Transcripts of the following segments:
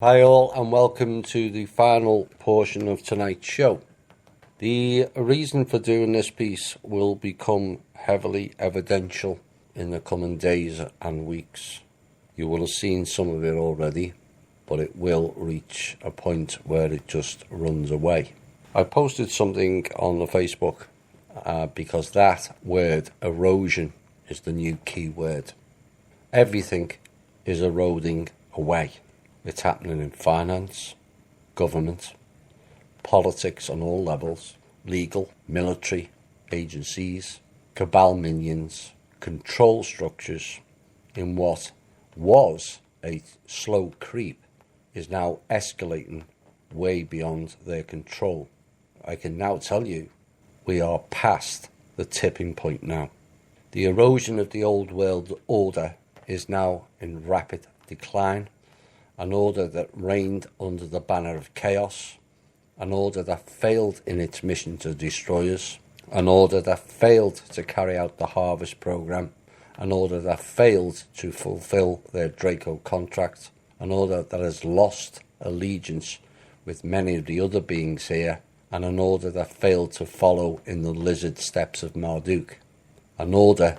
Hi all and welcome to the final portion of tonight's show. The reason for doing this piece will become heavily evidential in the coming days and weeks. You will have seen some of it already, but it will reach a point where it just runs away. I posted something on the Facebook because that word erosion is the new key word. Everything is eroding away. It's happening in finance, government, politics on all levels, legal, military, agencies, cabal minions, control structures in what was a slow creep is now escalating way beyond their control. I can now tell you we are past the tipping point now. The erosion of the old world order is now in rapid decline. An order that reigned under the banner of chaos, an order that failed in its mission to destroy us, an order that failed to carry out the harvest programme, an order that failed to fulfil their Draco contract, an order that has lost allegiance with many of the other beings here, and an order that failed to follow in the lizard steps of Marduk, an order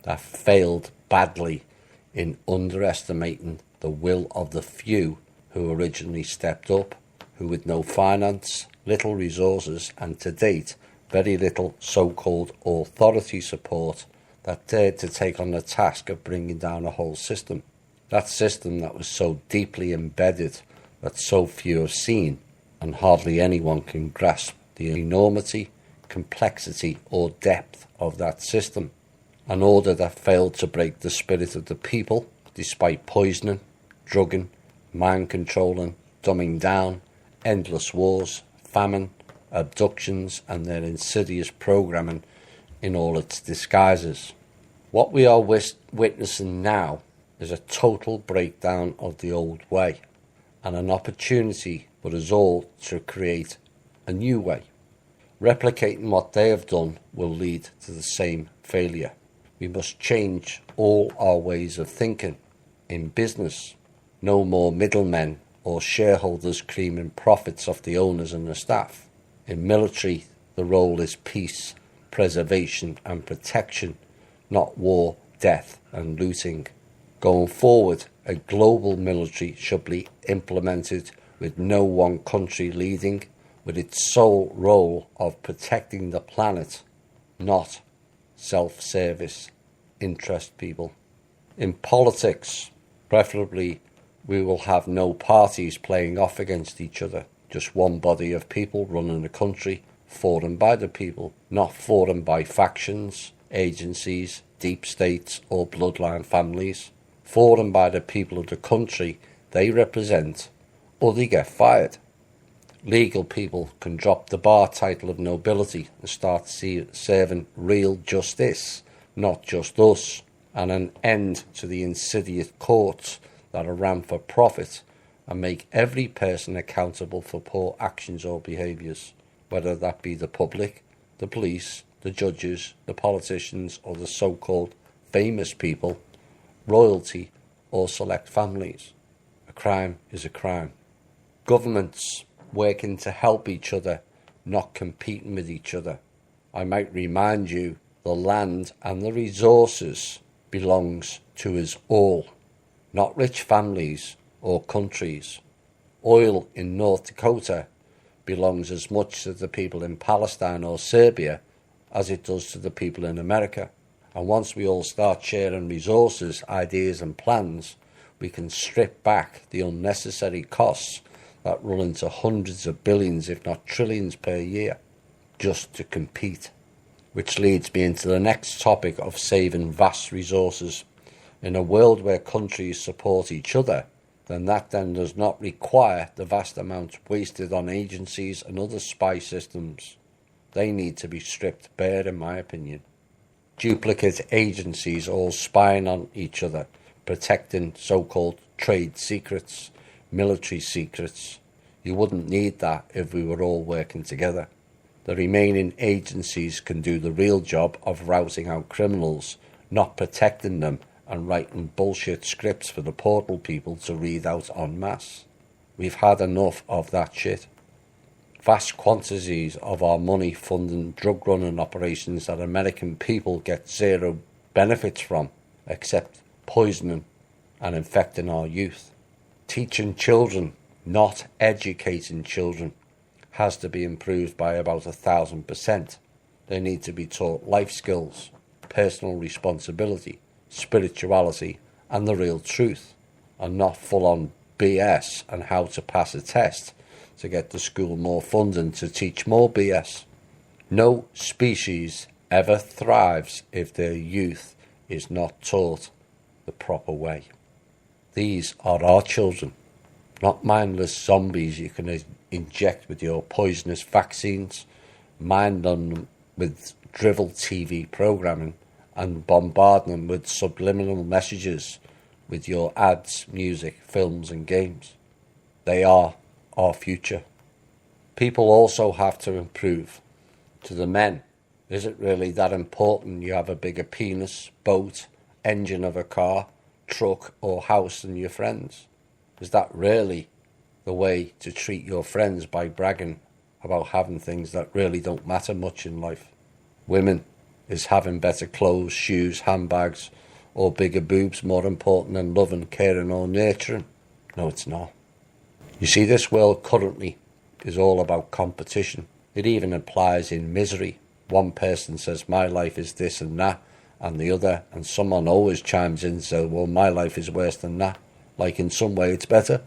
that failed badly in underestimating the will of the few who originally stepped up, who with no finance, little resources, and to date very little so-called authority support, that dared to take on the task of bringing down a whole system. That system that was so deeply embedded that so few have seen, and hardly anyone can grasp the enormity, complexity, or depth of that system. An order that failed to break the spirit of the people, despite poisoning, drugging, mind controlling, dumbing down, endless wars, famine, abductions, and their insidious programming in all its disguises. What we are witnessing now is a total breakdown of the old way, and an opportunity for us all to create a new way. Replicating what they have done will lead to the same failure. We must change all our ways of thinking. In business, no more middlemen or shareholders creaming profits off the owners and the staff. In military, the role is peace, preservation and protection, not war, death and looting. Going forward, a global military should be implemented with no one country leading, with its sole role of protecting the planet, not self-service, interest people. In politics, preferably, we will have no parties playing off against each other, just one body of people running the country, for and by the people, not for and by factions, agencies, deep states or bloodline families, for and by the people of the country they represent, or they get fired. Legal people can drop the bar title of nobility and start serving real justice, not just us, and an end to the insidious courts that are ran for profit and make every person accountable for poor actions or behaviours, whether that be the public, the police, the judges, the politicians, or the so-called famous people, royalty, or select families. A crime is a crime. Governments working to help each other, not competing with each other. I might remind you, the land and the resources belongs to us all, not rich families or countries. Oil in North Dakota belongs as much to the people in Palestine or Serbia as it does to the people in America. And once we all start sharing resources, ideas and plans, we can strip back the unnecessary costs that run into hundreds of billions, if not trillions per year, just to compete. Which leads me into the next topic of saving vast resources. In a world where countries support each other, then does not require the vast amounts wasted on agencies and other spy systems. They need to be stripped bare, in my opinion. Duplicate agencies all spying on each other, protecting so-called trade secrets, military secrets. You wouldn't need that if we were all working together. The remaining agencies can do the real job of routing out criminals, not protecting them and writing bullshit scripts for the portal people to read out en masse. We've had enough of that shit. Vast quantities of our money funding drug running operations that American people get zero benefits from, except poisoning and infecting our youth. Teaching children, not educating children, has to be improved by about 1,000%. They need to be taught life skills, personal responsibility, spirituality, and the real truth, and not full-on BS and how to pass a test to get the school more funding to teach more BS. No species ever thrives if their youth is not taught the proper way. These are our children, not mindless zombies you can inject with your poisonous vaccines, mind them with drivel TV programming, and bombard them with subliminal messages with your ads, music, films and games. They are our future. People also have to improve. To the men, is it really that important you have a bigger penis, boat, engine of a car, truck or house than your friends? Is that really the way to treat your friends, by bragging about having things that really don't matter much in life? Women, is having better clothes, shoes, handbags or bigger boobs more important than loving, caring or nurturing? No, it's not. You see, this world currently is all about competition. It even applies in misery. One person says my life is this and that, and the other, and someone always chimes in and says, well, my life is worse than that, like in some way it's better.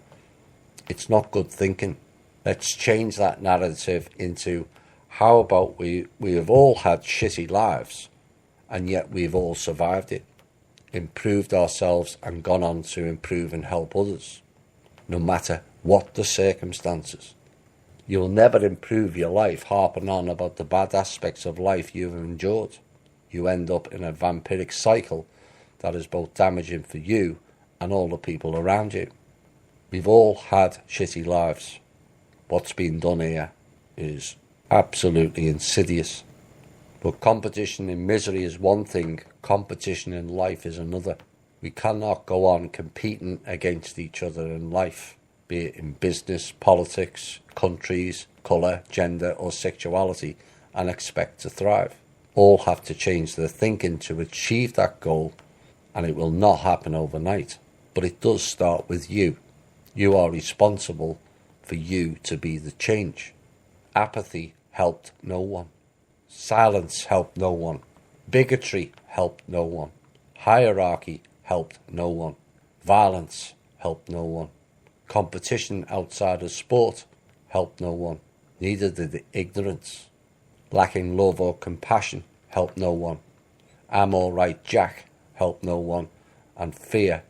It's not good thinking. Let's change that narrative into, how about we have all had shitty lives, and yet we've all survived it, improved ourselves and gone on to improve and help others, no matter what the circumstances. You'll never improve your life harping on about the bad aspects of life you've endured. You end up in a vampiric cycle that is both damaging for you and all the people around you. We've all had shitty lives. What's been done here is absolutely insidious. But competition in misery is one thing, competition in life is another. We cannot go on competing against each other in life, be it in business, politics, countries, colour, gender or sexuality, and expect to thrive. All have to change their thinking to achieve that goal, and it will not happen overnight. But it does start with you. You are responsible for you to be the change. Apathy helped no one. Silence helped no one. Bigotry helped no one. Hierarchy helped no one. Violence helped no one. Competition outside of sport helped no one. Neither did the ignorance. Lacking love or compassion helped no one. I'm all right, Jack helped no one. And fear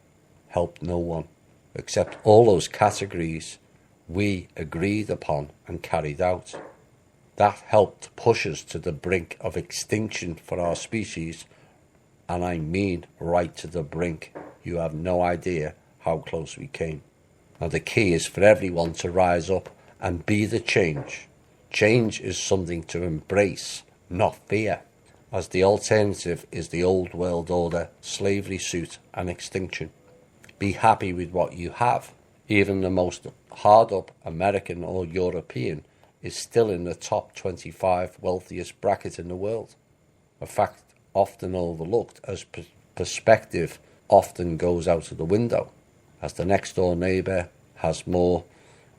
helped no one. Except all those categories we agreed upon and carried out. That helped push us to the brink of extinction for our species, and I mean right to the brink. You have no idea how close we came. Now the key is for everyone to rise up and be the change. Change is something to embrace, not fear, as the alternative is the old world order, slavery suit and extinction. Be happy with what you have. Even the most hard-up American or European is still in the top 25 wealthiest bracket in the world. A fact often overlooked, as perspective often goes out of the window, as the next door neighbour has more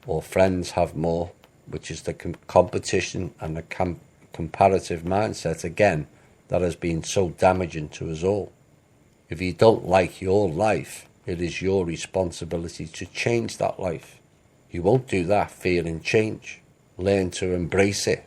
or friends have more, which is the competition and the comparative mindset again that has been so damaging to us all. If you don't like your life, it is your responsibility to change that life. You won't do that fearing change. Learn to embrace it.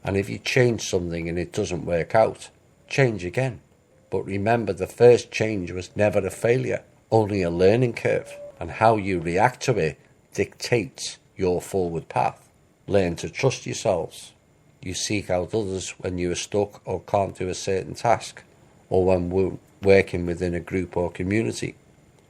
And if you change something and it doesn't work out, change again. But remember, the first change was never a failure, only a learning curve. And how you react to it dictates your forward path. Learn to trust yourselves. You seek out others when you are stuck or can't do a certain task, or when working within a group or community.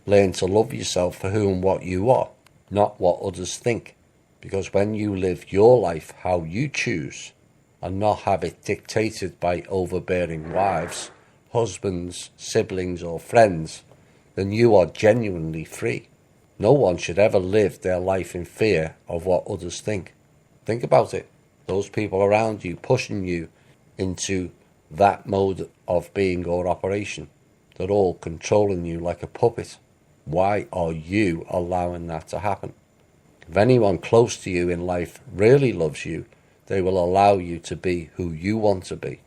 Learn to love yourself for who and what you are, not what others think. Because when you live your life how you choose, and not have it dictated by overbearing wives, husbands, siblings or friends, then you are genuinely free. No one should ever live their life in fear of what others think. Think about it. Those people around you pushing you into that mode of being or operation. They're all controlling you like a puppet. Why are you allowing that to happen? If anyone close to you in life really loves you, they will allow you to be who you want to be.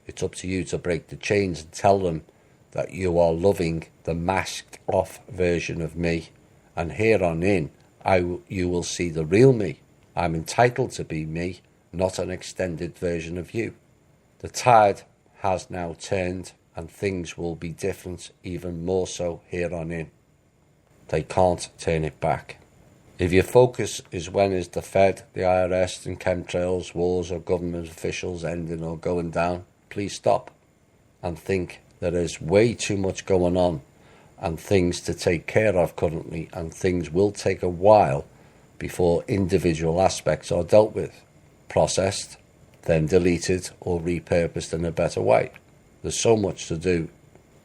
It's up to you to break the chains and tell them that you are loving the masked off version of me, and here on in you will see the real me. I'm entitled to be me, not an extended version of you. The tide has now turned and things will be different, even more so here on in. They can't turn it back. If your focus is when is the Fed, the IRS and chemtrails, wars or government officials ending or going down, please stop and think there is way too much going on and things to take care of currently, and things will take a while before individual aspects are dealt with, processed, then deleted or repurposed in a better way. There's so much to do,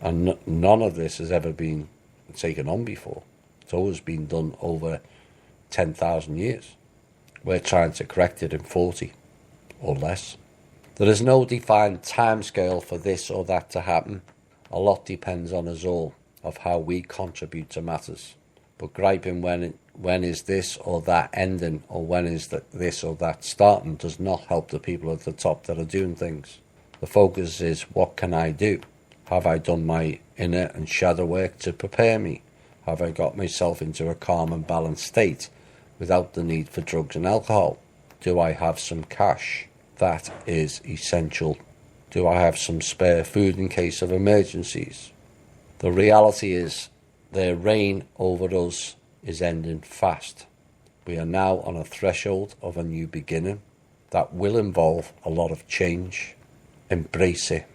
and none of this has ever been taken on before. It's always been done over 10,000 years. We're trying to correct it in 40 or less. There is no defined timescale for this or that to happen. A lot depends on us all, of how we contribute to matters. But griping when is this or that ending, or when is this or that starting, does not help the people at the top that are doing things. The focus is, what can I do? Have I done my inner and shadow work to prepare me? Have I got myself into a calm and balanced state without the need for drugs and alcohol? Do I have some cash? That is essential. Do I have some spare food in case of emergencies? The reality is, their reign over us is ending fast. We are now on a threshold of a new beginning that will involve a lot of change. Embrace it.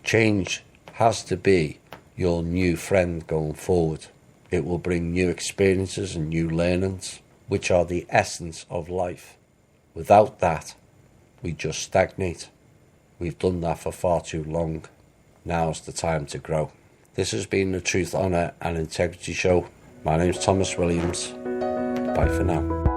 Change has to be your new friend going forward. It will bring new experiences and new learnings, which are the essence of life. Without that, we just stagnate. We've done that for far too long. Now's the time to grow. This has been the Truth, Honour and Integrity Show. My name's Thomas Williams. Bye for now.